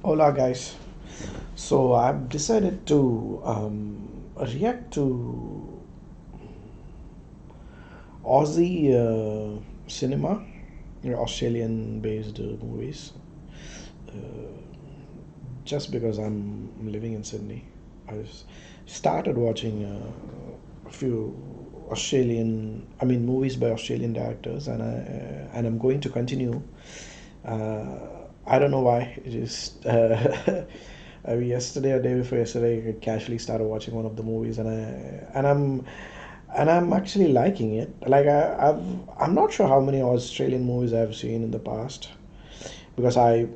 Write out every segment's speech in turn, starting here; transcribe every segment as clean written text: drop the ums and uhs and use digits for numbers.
Hola, guys. So I've decided to react to Aussie cinema, Australian-based movies. Just because I'm living in Sydney, started watching a few movies by Australian directors, and I'm going to continue. Uh, I don't know why. It just yesterday or day before yesterday, I casually started watching one of the movies, and I'm actually liking it. I'm not sure how many Australian movies I've seen in the past because I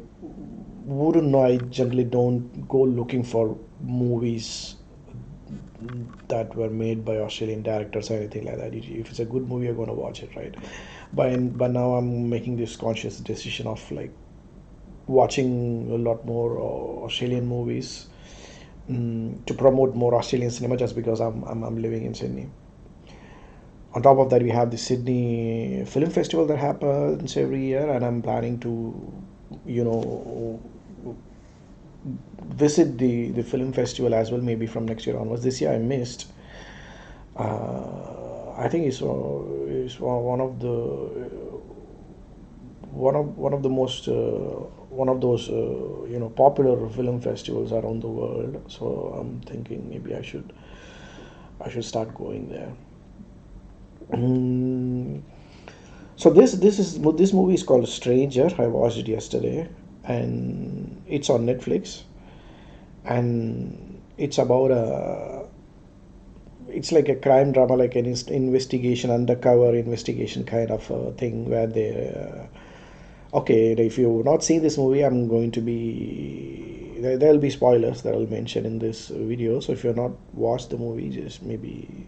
wouldn't know. I generally don't go looking for movies that were made by Australian directors or anything like that. If it's a good movie, you're going to watch it, right? But now I'm making this conscious decision of like watching a lot more Australian movies, to promote more Australian cinema just because I'm living in Sydney. On top of that, we have the Sydney Film Festival that happens every year, and I'm planning to, you know, visit the film festival as well. Maybe from next year onwards. This year I missed. I think it's one of the one of the most one of those popular film festivals around the world. So I'm thinking maybe I should start going there. Mm, So this movie is called Stranger. I watched it yesterday, and it's on Netflix, and it's like a crime drama, like an investigation, undercover investigation kind of thing where okay, if you've not seen this movie, I'm going to be there'll be spoilers that I'll mention in this video. So if you're not watched the movie, just maybe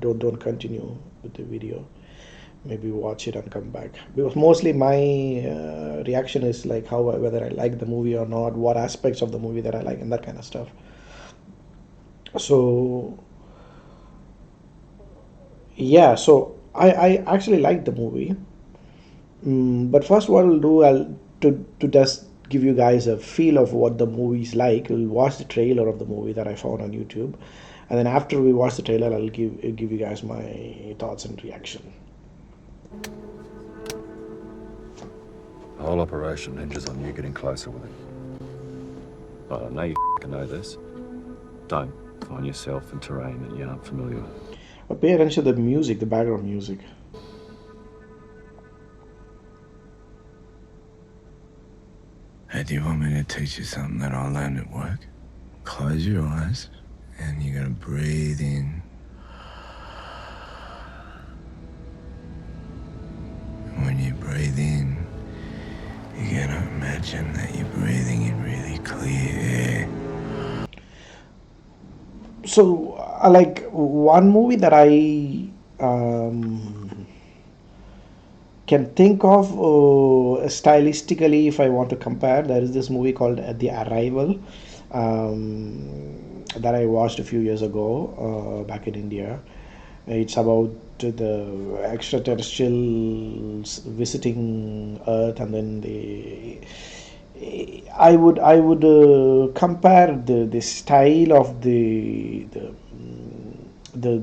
don't continue with the video. Maybe watch it and come back, because mostly my reaction is like how whether I like the movie or not, what aspects of the movie that I like, and that kind of stuff. So yeah, so I actually like the movie. But first, what I'll do, to just give you guys a feel of what the movie's like. We'll watch the trailer of the movie that I found on YouTube, and then after we watch the trailer, I'll give you guys my thoughts and reaction. The whole operation hinges on you getting closer with it. But I know you know this. Don't find yourself in terrain that you aren't familiar with. But pay attention to the music, the background music. Hey, do you want me to teach you something that I learned at work? Close your eyes, and you're gonna breathe in. And when you breathe in, you're gonna imagine that you're breathing in really clear air. So, like one movie that I can think of stylistically, if I want to compare, there is this movie called The Arrival, that I watched a few years ago back in India. It's about the extraterrestrials visiting Earth, and then I would compare the style of the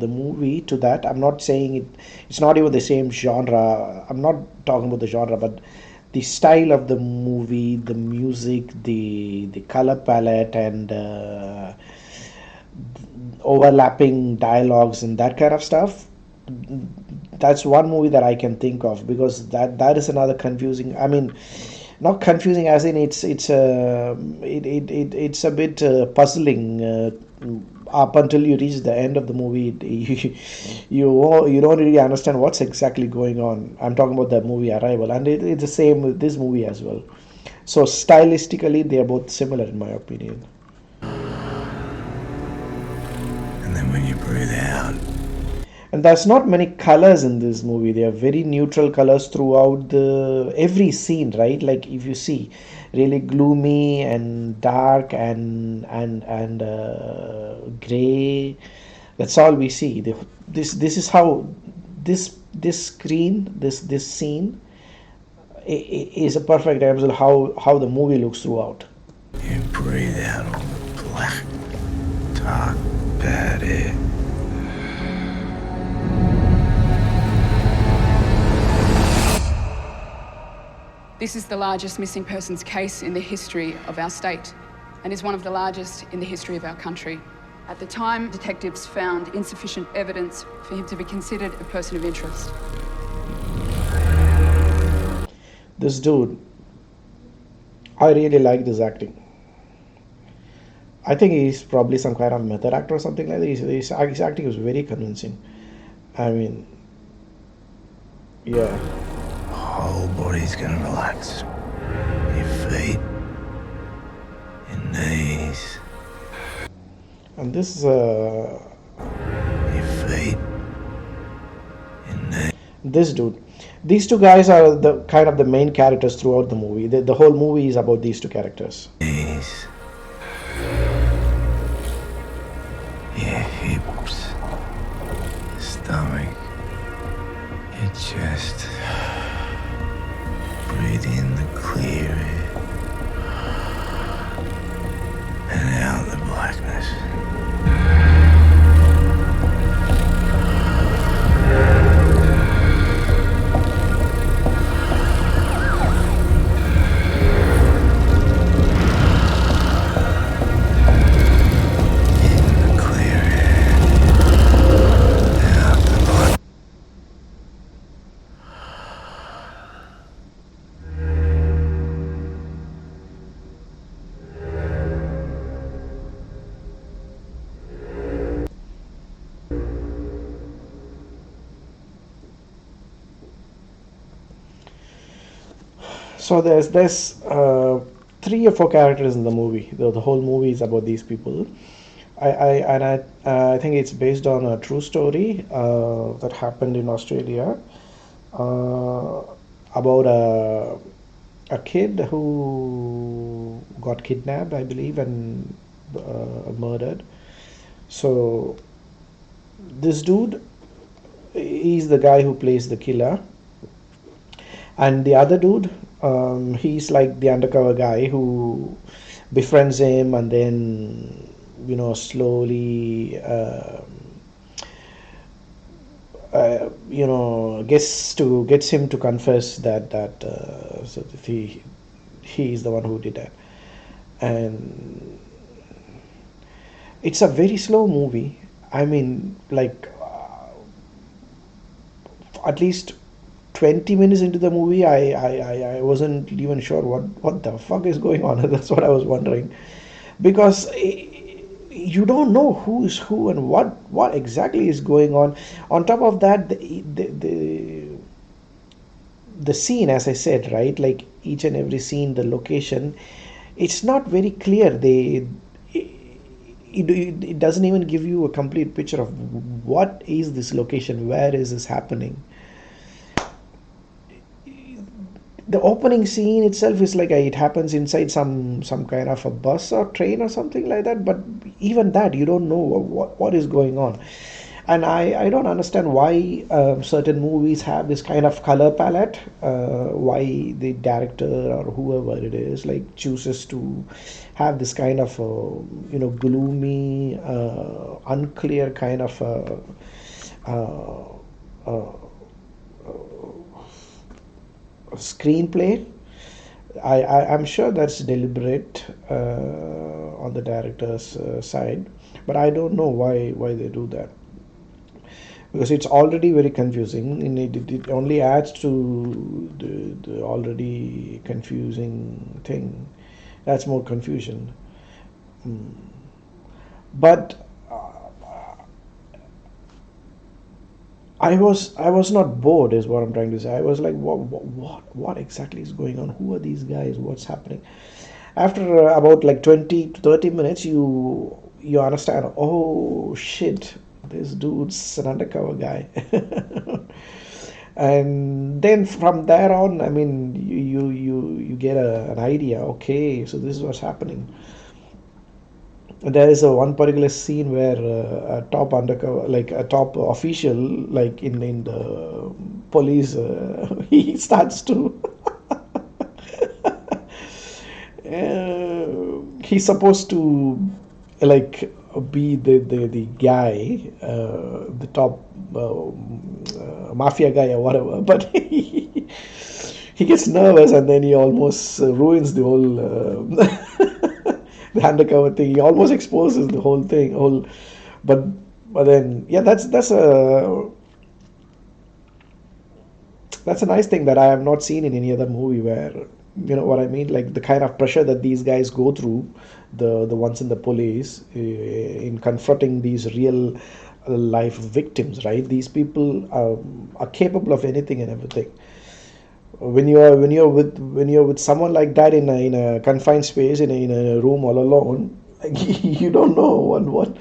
movie to that. I'm not saying it's not even the same genre. I'm not talking about the genre, but the style of the movie, the music, the color palette, and overlapping dialogues and that kind of stuff. That's one movie that I can think of, because that is another confusing. I mean, not confusing as in it's a bit puzzling up until you reach the end of the movie. You don't really understand what's exactly going on. I'm talking about the movie Arrival, and it's the same with this movie as well. So stylistically, they are both similar in my opinion. And then when you breathe out, And there's not many colors in this movie. They are very neutral colors throughout the every scene, right? Like if you see, really gloomy and dark and gray. That's all we see. This is how this screen, this scene is a perfect example how the movie looks throughout. You breathe out all the black, dark, bad air. This is the largest missing persons case in the history of our state and is one of the largest in the history of our country. At the time, detectives found insufficient evidence for him to be considered a person of interest. This dude, I really like this acting. I think he's probably some kind of method actor or something like that. His acting was very convincing. I mean, yeah. Whole body's gonna relax. Your feet, your knees, And this is your feet, your knees. this dude. These two guys are the kind of the main characters throughout the movie. The whole movie is about these two characters. Your hips, stomach, your chest. Breathe in the clear air and out the blackness. In the clear air, out the black. So there's 3 or 4 characters in the movie. The whole movie is about these people. I think it's based on a true story that happened in Australia uh, about a kid who got kidnapped, I believe, and murdered. So this dude, he's the guy who plays the killer, and the other dude, he's like the undercover guy who befriends him, and then slowly gets him to confess that he is the one who did that. And it's a very slow movie. I mean, like, at least 20 minutes into the movie, I wasn't even sure what the fuck is going on. That's what I was wondering, because you don't know who is who and what exactly is going on. On top of that, the scene, as I said, right, like each and every scene, the location, it's not very clear. It doesn't even give you a complete picture of what is this location, where is this happening. The opening scene itself is like it happens inside some kind of a bus or train or something like that, but even that you don't know what is going on. And I don't understand why certain movies have this kind of color palette, why the director or whoever it is like chooses to have this kind of gloomy, unclear kind of uh, screenplay. I'm sure that's deliberate on the director's side, but I don't know why they do that, because it's already very confusing, and it only adds to the already confusing thing. That's more confusion. But I was not bored, is what I'm trying to say. I was like, what exactly is going on? Who are these guys? What's happening? After about like 20 to 30 minutes, you understand. Oh shit, this dude's an undercover guy. And then from there on, I mean, you get an idea. Okay, so this is what's happening. There is a one particular scene where a top undercover, like a top official, like in the police, he starts to He's supposed to like be the guy, the top mafia guy or whatever, but he gets nervous and then he almost ruins the whole the undercover thing. He almost exposes the whole thing. But but then yeah, that's a nice thing that I have not seen in any other movie where, you know what I mean, like the kind of pressure that these guys go through, the ones in the police, in confronting these real life victims, right? These people are capable of anything and everything. When you're with someone like that in a confined space in a room all alone, like, you don't know what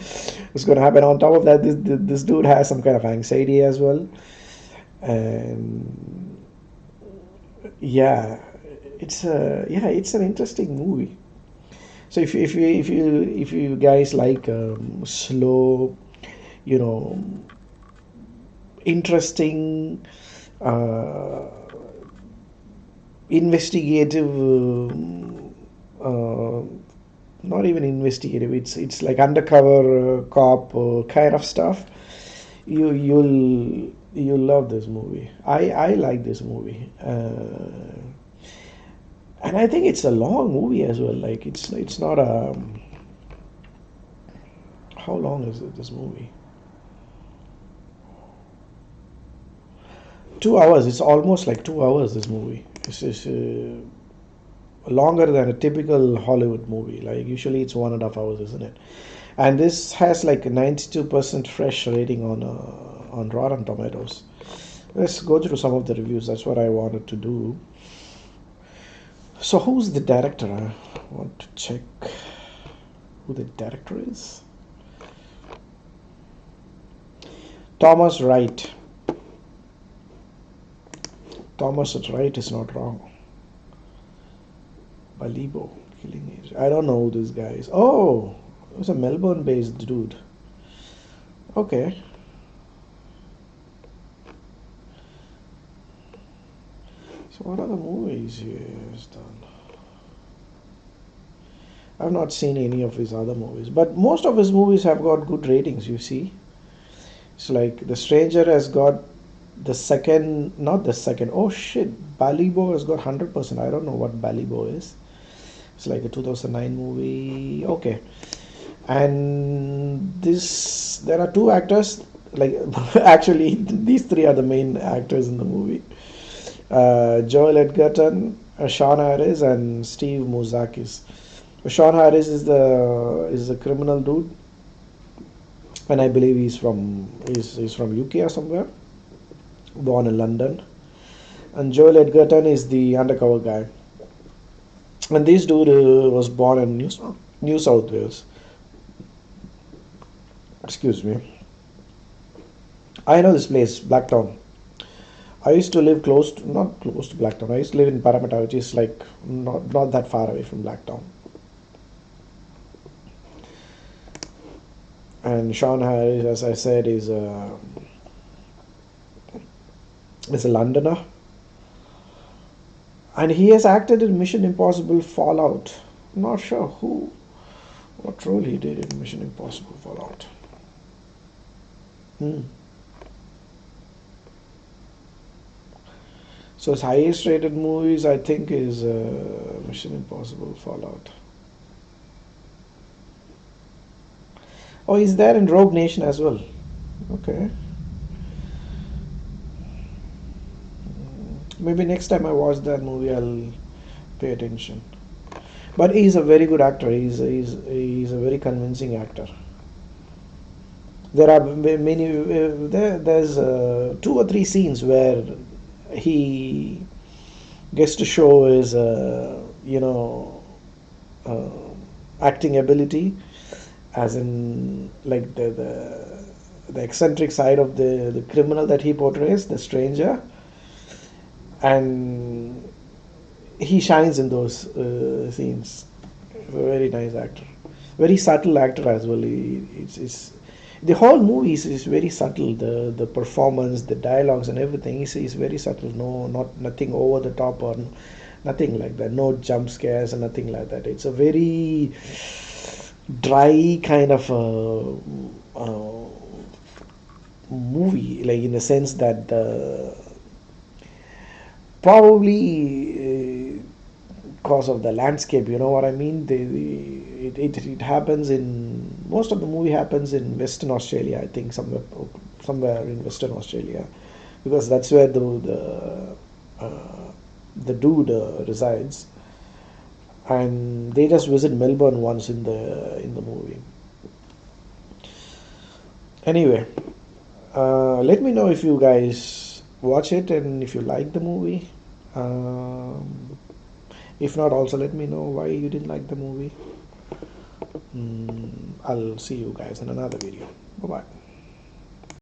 is going to happen. On top of that, this dude has some kind of anxiety as well, and yeah, it's an interesting movie. So if you guys like slow, you know, interesting, uh, investigative, not even investigative, it's like undercover cop kind of stuff, you'll love this movie. I like this movie, and I think it's a long movie as well. Like it's not a, how long is it, this movie? 2 hours. It's almost like 2 hours, this movie. It's longer than a typical Hollywood movie. Like usually it's 1.5 hours, isn't it? And this has like a 92% fresh rating on Rotten Tomatoes. Let's go through some of the reviews. That's what I wanted to do. So who's the director? I want to check who the director is. Thomas Wright. Thomas Wright is not wrong. Balibo, Killing Age. I don't know who this guy is. Oh, it was a Melbourne-based dude. Okay. So what other movies he has done? I've not seen any of his other movies, but most of his movies have got good ratings, you see. It's like The Stranger has got the second, not the second. Oh shit, Balibo has got 100%. I don't know what Balibo is. It's like a 2009 movie. Okay. And there are two actors. Like, actually, these three are the main actors in the movie. Joel Edgerton, Sean Harris, and Steve Mouzakis. Sean Harris is the criminal dude, and I believe he's from UK or somewhere, born in London. And Joel Edgerton is the undercover guy. And this dude was born in New South Wales. Excuse me. I know this place, Blacktown. I used to live not close to Blacktown. I used to live in Parramatta, which is like not that far away from Blacktown. And Sean Harris, as I said, is a Londoner. And he has acted in Mission Impossible Fallout. I'm not sure what role he did in Mission Impossible Fallout. So his highest rated movies, I think, is Mission Impossible Fallout. Oh, he's there in Rogue Nation as well. Okay. Maybe next time I watch that movie, I'll pay attention. But he's a very good actor. He's a very convincing actor. There are many. There's 2 or 3 scenes where he gets to show his, acting ability, as in like the eccentric side of the criminal that he portrays, the stranger, and he shines in those scenes. A very nice actor, very subtle actor as well. It's the whole movie is very subtle. The performance, the dialogues, and everything is very subtle. Nothing over the top or Nothing like that. No jump scares and nothing like that. It's a very dry kind of movie, like in the sense that the probably cause of the landscape, you know what I mean. It happens in most of the movie happens in Western Australia, I think, somewhere in Western Australia, because that's where the dude resides, and they just visit Melbourne once in the movie. Anyway, let me know if you guys watch it and if you like the movie. If not, also let me know why you didn't like the movie. I'll see you guys in another video. Bye bye.